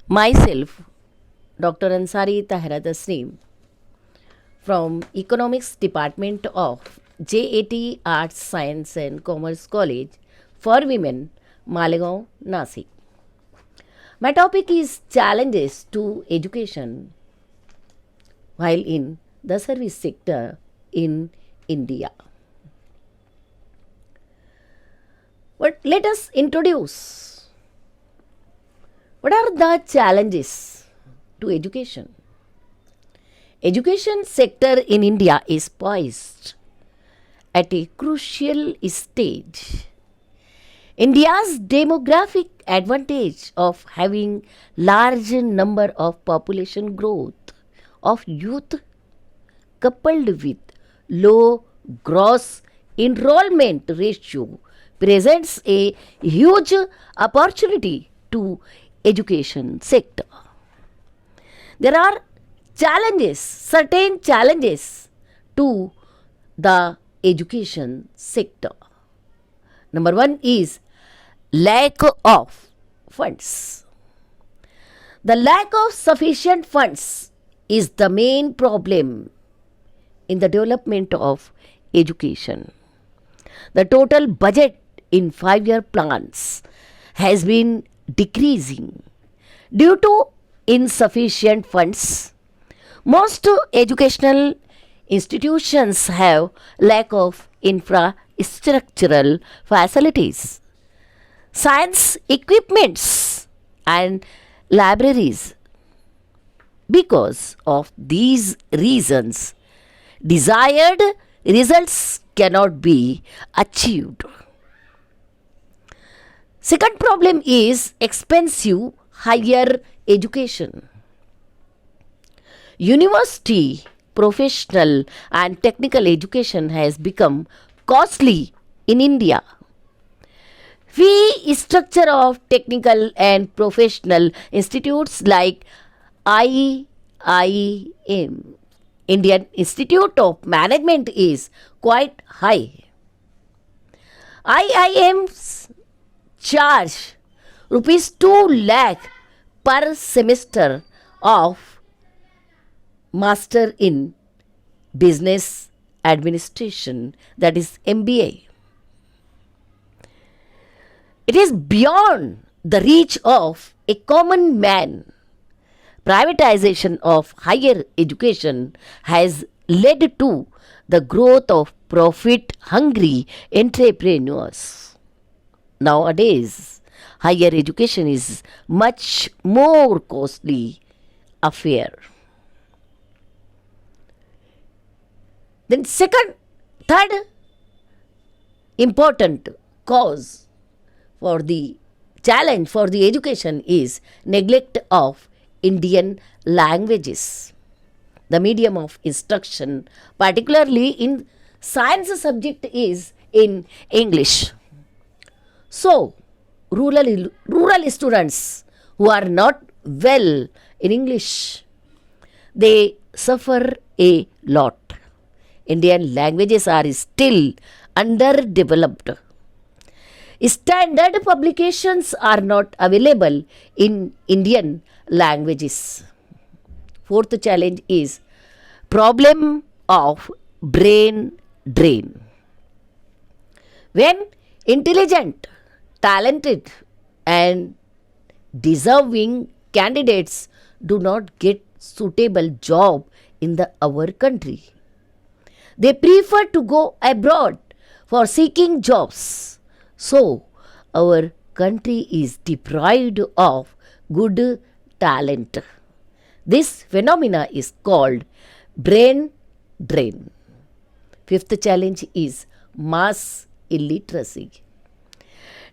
Myself, Dr. Ansari Tahera Tasneem from Economics Department of J.A.T Arts, Science and Commerce College for Women, Malegaon, Nashik. My topic is challenges to education while in the service sector in India. But let us introduce what are the challenges to education. Education sector in India is poised at a crucial stage. India's demographic advantage of having large number of population growth of youth coupled with low gross enrollment ratio presents a huge opportunity to education sector. There are challenges, certain challenges to the education sector. Number one is lack of funds. The lack of sufficient funds is the main problem in the development of education. The total budget in 5-year plans has been decreasing due to insufficient funds. Most educational institutions have lack of infrastructural facilities, science equipments and libraries. Because of these reasons, desired results cannot be achieved. Second problem is expensive higher education. University, professional and technical education has become costly in India. Fee structure of technical and professional institutes like IIM, Indian Institute of Management, is quite high. IIMs charge rupees 2 lakh per semester of Master in Business Administration, that is MBA. It is beyond the reach of a common man. Privatization of higher education has led to the growth of profit-hungry entrepreneurs. Nowadays, higher education is much more costly affair. Then third important cause for the challenge for the education is neglect of Indian languages. The medium of instruction, particularly in science subject, is in English. So, rural students who are not well in English, they suffer a lot. Indian languages are still underdeveloped. Standard publications are not available in Indian languages. Fourth challenge is problem of brain drain. When intelligent, talented and deserving candidates do not get suitable job in our country, they prefer to go abroad for seeking jobs. So, our country is deprived of good talent. This phenomena is called brain drain. Fifth challenge is mass illiteracy.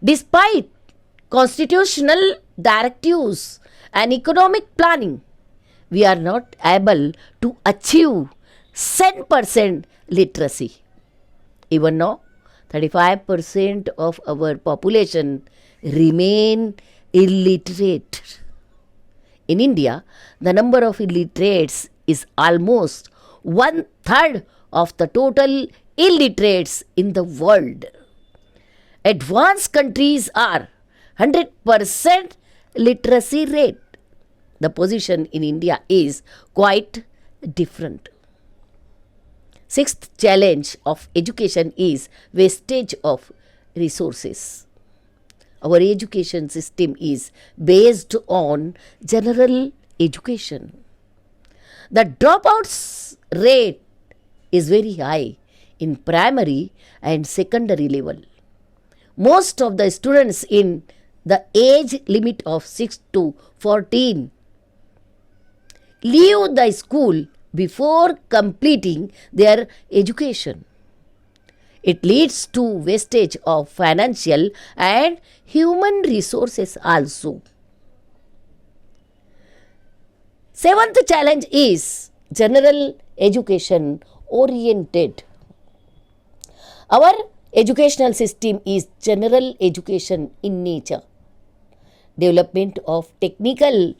Despite constitutional directives and economic planning, we are not able to achieve 10% literacy. Even now, 35% of our population remain illiterate. In India, the number of illiterates is almost 1/3 of the total illiterates in the world. Advanced countries are 100% literacy rate. the position in India is quite different. Sixth challenge of education is wastage of resources. Our education system is based on general education. The dropouts rate is very high in primary and secondary level. Most of the students in the age limit of 6 to 14 leave the school before completing their education. It leads to wastage of financial and human resources also. Seventh challenge is general education oriented. Our educational system is general education in nature. Development of technical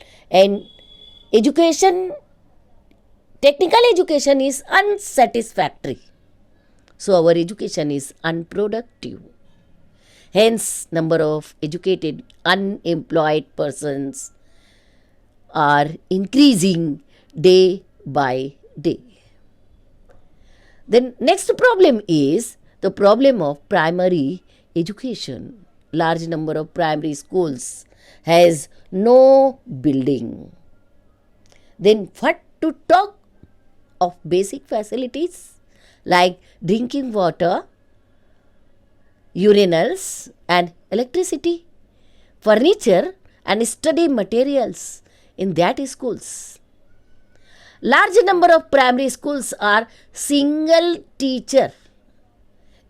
education is unsatisfactory. So our education is unproductive. Hence, number of educated unemployed persons are increasing day by day. Then next problem is the problem of primary education. Large number of primary schools has no building. Then what to talk of basic facilities like drinking water, urinals and electricity, furniture and study materials in that schools. Large number of primary schools are single teacher,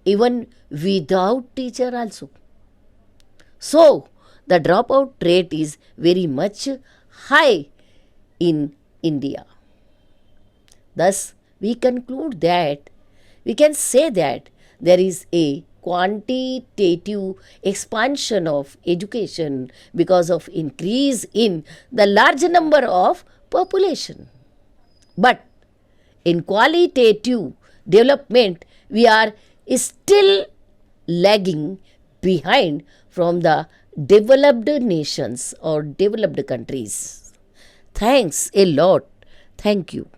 even without teacher also. So, the dropout rate is very much high in India. Thus, we can say that there is a quantitative expansion of education because of increase in the large number of population. But in qualitative development, we are still lagging behind from the developed nations or developed countries. Thanks a lot. Thank you.